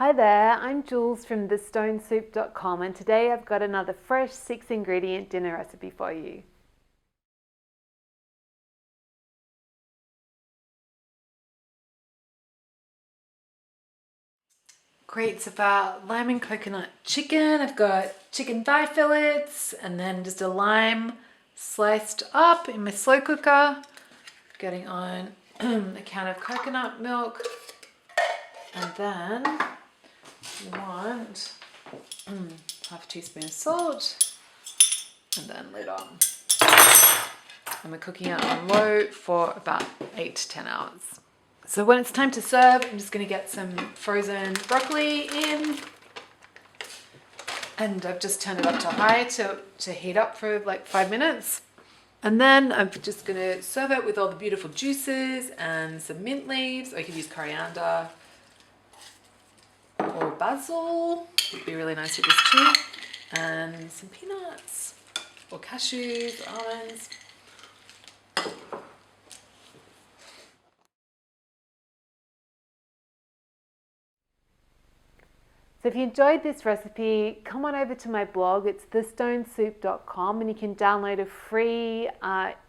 Hi there, I'm Jules from thestonesoup.com and today I've got another fresh 6-ingredient dinner recipe for you. Great, so for lime and coconut chicken, I've got chicken thigh fillets and then just a lime sliced up in my slow cooker. Getting on a can of coconut milk, and then you want half a teaspoon of salt and then lid on. And we're cooking it on low for about 8 to 10 hours. So when it's time to serve, I'm just going to get some frozen broccoli in. And I've just turned it up to high to heat up for like 5 minutes. And then I'm just going to serve it with all the beautiful juices and some mint leaves, or you could use coriander or basil. Would be really nice with this too. And some peanuts or cashews or almonds. So if you enjoyed this recipe, come on over to my blog. It's thestonesoup.com and you can download a free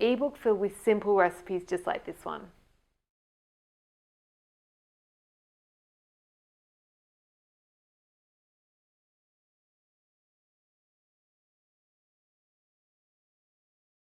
ebook filled with simple recipes just like this one.